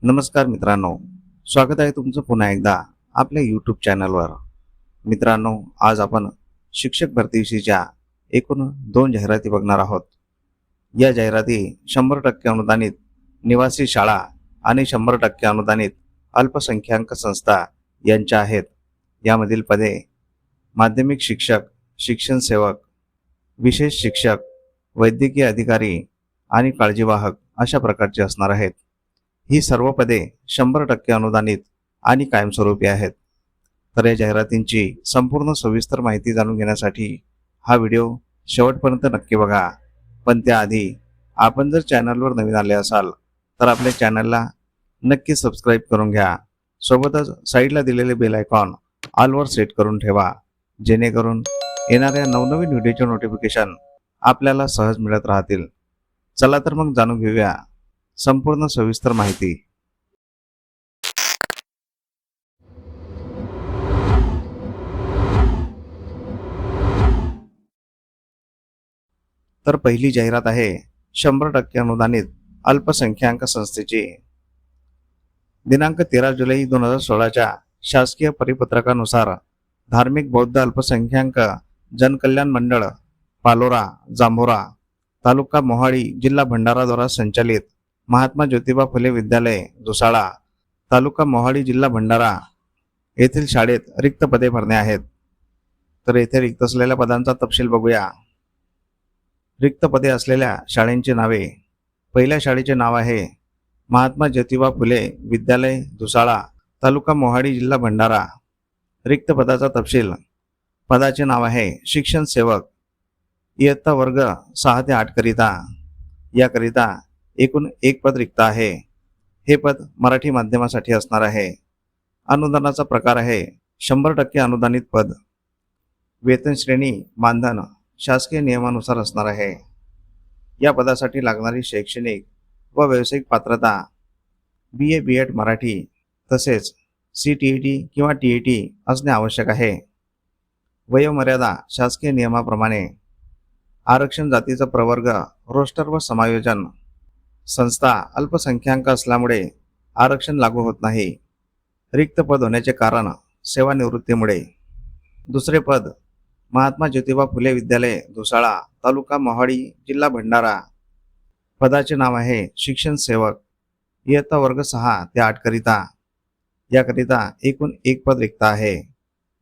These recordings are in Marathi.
नमस्कार मित्रांनो, स्वागत आहे तुमचं पुन्हा एकदा आपल्या यूट्यूब चॅनलवर. मित्रांनो, आज आपण शिक्षक भरतीविषयीच्या एकूण 2 जाहिराती बघणार आहोत. या जाहिराती 100% अनुदानित निवासी शाळा आणि 100% अनुदानित अल्पसंख्याक संस्था यांच्या आहेत. यामधील पदे माध्यमिक शिक्षक, शिक्षण सेवक, विशेष शिक्षक, वैद्यकीय अधिकारी आणि काळजीवाहक अशा प्रकारची असणार आहेत. ही सर्व पदे 100% अनुदानित आणि कायमस्वरूपी आहेत. तर या जाहिरातींची संपूर्ण सविस्तर माहिती जाणून घेण्यासाठी हा व्हिडिओ शेवटपर्यंत नक्की बघा. पण त्याआधी आपण जर चॅनलवर नवीन आले असाल तर आपल्या चॅनलला नक्की सबस्क्राईब करून घ्या. सोबतच साईडला दिलेले बेल आयकॉन ऑलवर सेट करून ठेवा, जेणेकरून येणाऱ्या नवनवीन व्हिडिओचे नोटिफिकेशन आपल्याला सहज मिळत राहतील. चला तर मग जाणून घेऊया संपूर्ण सविस्तर माहिती. तर पहिली जाहिरात आहे 100% अनुदानित अल्पसंख्याक संस्थेची. दिनांक 13 जुलै 2016च्या शासकीय परिपत्रकानुसार धार्मिक बौद्ध अल्पसंख्याक जनकल्याण मंडळ पालोरा जांभोरा तालुका मोहाडी जिल्हा भंडारा द्वारा संचालित महात्मा ज्योतिबा फुले विद्यालय दुसाळा तालुका मोहाडी जिल्हा भंडारा येथील शाळेत रिक्त पदे भरणे आहेत. तर येथे रिक्त असलेल्या पदांचा तपशील बघूया. रिक्त पदे असलेल्या शाळेंची नावे. पहिल्या शाळेचे नाव आहे महात्मा ज्योतिबा फुले विद्यालय दुसाळा तालुका मोहाडी जिल्हा भंडारा. रिक्त पदाचा तपशील. पदाचे नाव आहे शिक्षण सेवक, इयत्ता वर्ग 6 ते 8 करिता. याकरिता एकूण 1 पद रिक्त आहे. हे पद मराठी माध्यमासाठी असणार आहे. अनुदानाचा प्रकार आहे 100% अनुदानित पद. वेतन श्रेणी मानधन शासकीय नियमानुसार असणार आहे. या पदासाठी लागणारी शैक्षणिक व व्यावसायिक पात्रता BA BEd मराठी तसेच CTET किंवा TET असणे आवश्यक आहे. वयोमर्यादा शासकीय नियमाप्रमाणे. आरक्षण जातीचा प्रवर्ग रोस्टर व समायोजन. संस्था अल्पसंख्याक असल्यामुळे आरक्षण लागू होत नाही. रिक्त पद होण्याचे कारण सेवानिवृत्तीमुळे. दुसरे पद महात्मा ज्योतिबा फुले विद्यालय दुसाळा तालुका मोहाडी जिल्हा भंडारा. पदाचे नाव आहे शिक्षण सेवक, इयत्ता वर्ग 6 ते 8 करिता. याकरिता एकूण 1 पद रिक्त आहे.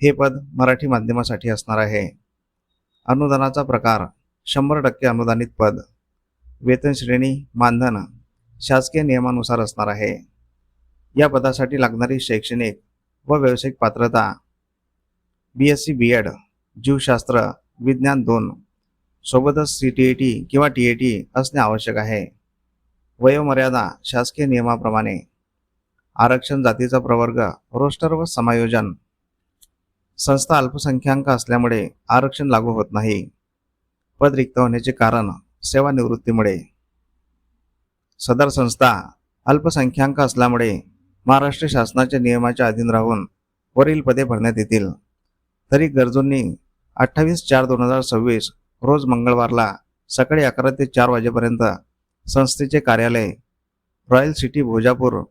हे पद मराठी माध्यमासाठी असणार आहे. अनुदानाचा प्रकार 100% अनुदानित पद. वेतन श्रेणी मानधन शासकीय नियमानुसार असणार आहे. या पदासाठी लागणारी शैक्षणिक व व्यावसायिक पात्रता BSc BEd जीवशास्त्र विज्ञान 2 सोबतच CTET किंवा TET असणे आवश्यक आहे. वयोमर्यादा शासकीय नियमाप्रमाणे. आरक्षण जातीचा प्रवर्ग रोस्टर व समायोजन. संस्था अल्पसंख्याक असल्यामुळे आरक्षण लागू होत नाही. पद रिक्त होण्याचे कारण सेवानिवृत्तीमुळे. सदर संस्था अल्पसंख्याक असल्यामुळे महाराष्ट्र शासनाच्या नियमाच्या अधीन राहून वरील पदे भरण्यात येतील. तरी गरजूंनी 28/4/2026 रोज मंगळवारला सकाळी 11 ते 4 वाजेपर्यंत संस्थेचे कार्यालय रॉयल सिटी भोजापूर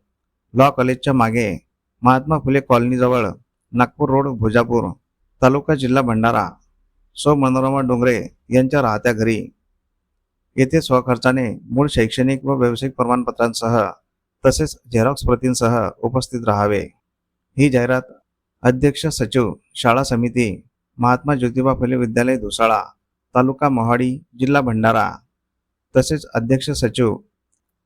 लॉ कॉलेजच्या मागे महात्मा फुले कॉलनीजवळ नागपूर रोड भोजापूर तालुका जिल्हा भंडारा सौ मनोरमा डोंगरे यांच्या राहत्या घरी येथे स्वखर्चाने मूळ शैक्षणिक व व्यावसायिक प्रमाणपत्रांसह तसेच झेरॉक्स प्रतींसह उपस्थित राहावे. ही जाहिरात अध्यक्ष सचिव शाळा समिती महात्मा ज्योतिबा फुले विद्यालय दुसाळा तालुका मोहाडी जिल्हा भंडारा तसेच अध्यक्ष सचिव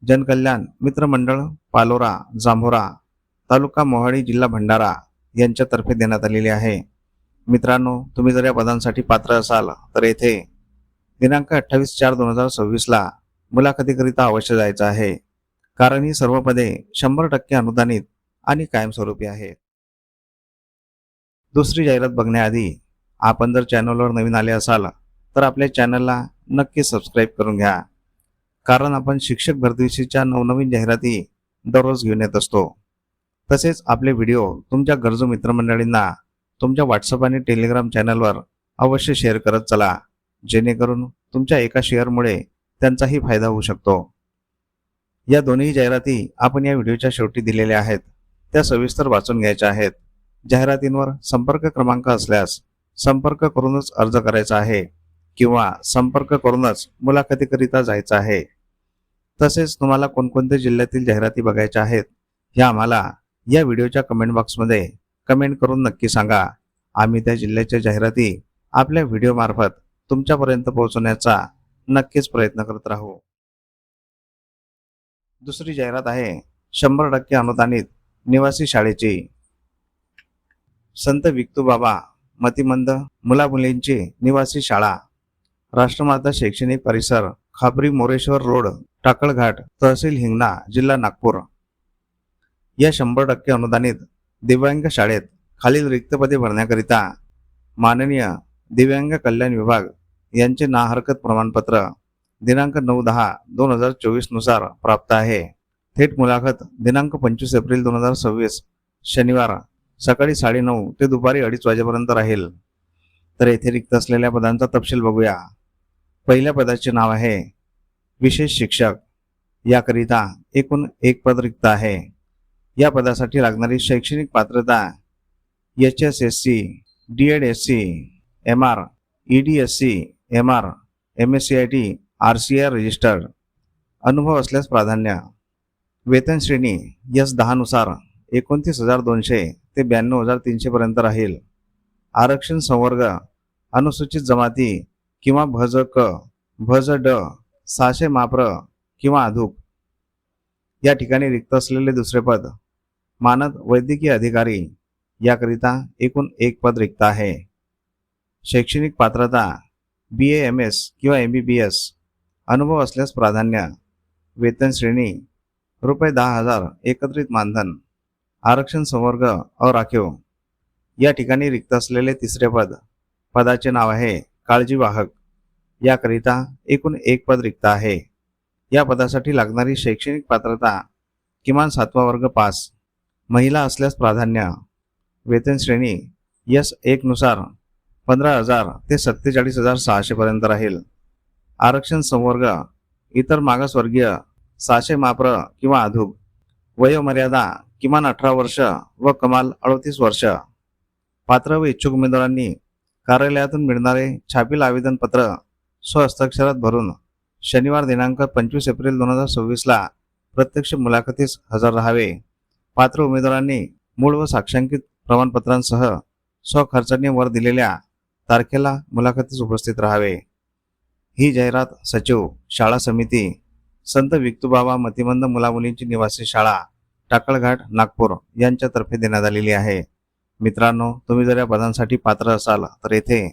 जनकल्याण मित्रमंडळ पालोरा जांभोरा तालुका मोहाडी जिल्हा भंडारा यांच्यातर्फे देण्यात आलेली आहे. मित्रांनो, तुम्ही जर या पदांसाठी पात्र असाल तर येथे दिनांक 28/4/2026ला मुलाखतीकरिता अवश्य जायचं आहे. कारण ही सर्व पदे 100% अनुदानित आणि कायमस्वरूपी आहेत. दुसरी जाहिरात बघण्याआधी आपण जर चॅनलवर नवीन आले असाल तर आपल्या चॅनलला नक्की सबस्क्राईब करून घ्या. कारण आपण शिक्षक भरतीविषयीच्या नवनवीन जाहिराती दररोज घेऊन येत असतो. तसेच आपले व्हिडिओ तुमच्या गरजू मित्रमंडळींना तुमच्या व्हॉट्सअप आणि टेलिग्राम चॅनलवर अवश्य शेअर करत चला, जेणेकरून तुमच्या एका शेअरमुळे त्यांचाही फायदा होऊ शकतो. या दोन्ही जाहिराती आपण या व्हिडिओच्या शेवटी दिलेल्या आहेत, त्या सविस्तर वाचून घ्यायच्या आहेत. जाहिरातींवर संपर्क क्रमांक असल्यास संपर्क करूनच अर्ज करायचा आहे किंवा संपर्क करूनच मुलाखतीकरिता जायचं आहे. तसेच तुम्हाला कोणकोणत्या जिल्ह्यातील जाहिराती बघायच्या आहेत हे आम्हाला या व्हिडिओच्या कमेंट बॉक्समध्ये कमेंट करून नक्की सांगा. आम्ही त्या जिल्ह्याच्या जाहिराती आपल्या व्हिडिओ मार्फत तुमच्यापर्यंत पोहोचवण्याचा नक्कीच प्रयत्न करत राहू. दुसरी जाहिरात आहे 100% अनुदानित निवासी शाळेची. संत विक्तूबाबा मतिमंद मुलामुलींची निवासी शाळा, राष्ट्रमाता शैक्षणिक परिसर, खापरी मोरेश्वर रोड, टाकळघाट, तहसील हिंगणा, जिल्हा नागपूर. या 100% अनुदानित दिव्यांग शाळेत खालील रिक्त पदे भरण्याकरिता माननीय दिव्यांग कल्याण विभाग यांचे ना हरकत प्रमाणपत्र दिनांक 9/10/2024 नुसार प्राप्त आहे. थेट मुलाखत दिनांक 25 एप्रिल 2026 शनिवार सकाळी 9:30 ते दुपारी 2:30 वाजेपर्यंत राहील. तर येथे रिक्त असलेल्या पदांचा तपशील बघूया. पहिल्या पदाचे नाव आहे विशेष शिक्षक. याकरिता एकूण 1 पद रिक्त आहे. या पदासाठी लागणारी शैक्षणिक पात्रता HSSC, DED-SC, MR, ED-SC, MR, MSCIT, RCI registered. अनुभव असल्यास प्राधान्य. वेतन श्रेणी S10 नुसार 29,200 ते 92,300 पर्यंत राहील. आरक्षण संवर्ग अनुसूचित जमाती किंवा भज-क, भज-ड, 600 माप्र किंवा अधूक. या ठिकाणी रिक्त असलेले दुसरे पद मानद वैद्यकीय अधिकारी. याकरिता एकूण 1 पद रिक्त आहे. शैक्षणिक पात्रता BA, MS किंवा MBBS. अनुभव असल्यास प्राधान्य. वेतन श्रेणी ₹10,000 एकत्रित मानधन. आरक्षण संवर्ग अराखीव. या ठिकाणी रिक्त असलेले तिसरे पद पदाचे नाव आहे काळजी वाहक. याकरिता एकूण 1 पद रिक्त आहे. या पदासाठी लागणारी शैक्षणिक पात्रता किमान 7वा वर्ग पास. महिला असल्यास प्राधान्य. वेतन श्रेणी S1 नुसार 15,000 ते 47,600 पर्यंत राहील. आरक्षण संवर्ग इतर मागासवर्गीय 600 माप्र किंवा अधूक. वयोमर्यादा किमान 18 वर्ष व कमाल 38 वर्ष. पात्र व इच्छुक उमेदवारांनी कार्यालयातून मिळणारे छापील आवेदनपत्र स्वहस्ताक्षरात भरून शनिवार दिनांक 25 एप्रिल 2026 ला प्रत्यक्ष मुलाखतीस हजर राहावे. पात्र उमेदवारांनी मूळ व साक्षांकित प्रमाणपत्रांसह स्वखर्चाने वर दिलेल्या तारखेला मुलाखतीस उपस्थित राहावे. ही जाहिरात सचिव शाळा समिती संत विक्तूबाबा मतिमंद मुलामुलींची निवासी शाळा टाकळघाट नागपूर यांच्यातर्फे देण्यात आलेली आहे. मित्रांनो, तुम्ही जर या पदांसाठी पात्र असाल तर येथे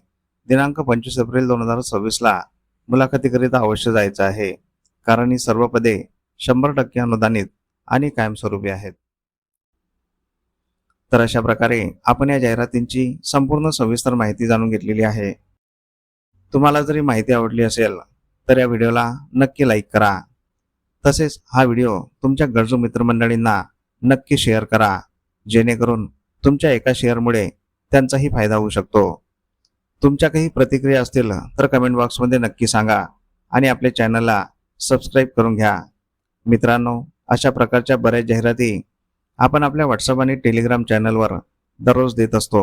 दिनांक 25 एप्रिल 2026 ला मुलाखतीकरिता अवश्य जायचं आहे, कारण ही सर्व पदे 100% अनुदानित आणि कायमस्वरूपी आहेत. तर अशा प्रकारे आपण या जाहिरातींची संपूर्ण सविस्तर माहिती जाणून घेतलेली आहे. तुम्हाला जरी माहिती आवडली असेल तर या व्हिडिओला नक्की लाईक करा. तसेच हा व्हिडिओ तुमच्या गरजू मित्रमंडळींना नक्की शेअर करा, जेणेकरून तुमच्या एका शेअरमुळे त्यांचाही फायदा होऊ शकतो. तुमच्या काही प्रतिक्रिया असतील तर कमेंट बॉक्समध्ये नक्की सांगा आणि आपल्या चॅनलला सबस्क्राईब करून घ्या. मित्रांनो, अशा प्रकारच्या बऱ्याच जाहिराती आपण आपल्या व्हॉट्सअप आणि टेलिग्राम चॅनलवर दररोज देत असतो.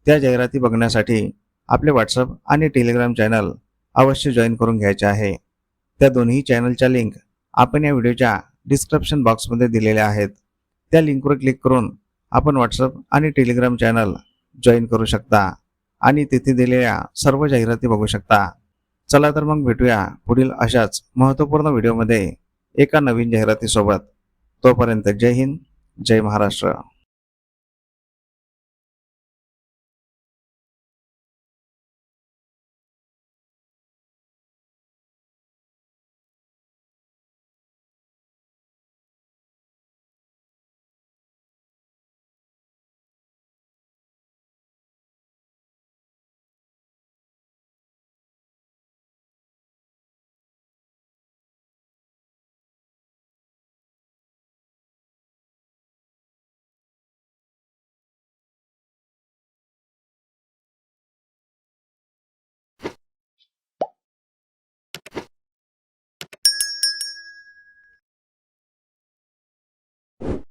त्या जाहिराती बघण्यासाठी आपले व्हॉट्सअप आणि टेलिग्राम चॅनल अवश्य जॉईन करून घ्यायचे आहे. त्या दोन्ही चॅनलच्या लिंक आपण या व्हिडिओच्या डिस्क्रिप्शन बॉक्समध्ये दिलेल्या आहेत. त्या लिंकवर क्लिक करून आपण व्हॉट्सअप आणि टेलिग्राम चॅनल जॉईन करू शकता आणि तिथे दिलेल्या सर्व जाहिराती बघू शकता. चला तर मग भेटूया पुढील अशाच महत्त्वपूर्ण व्हिडिओमध्ये एका नवीन जाहिरातीसोबत. तोपर्यंत जय हिंद, जय महाराष्ट्र.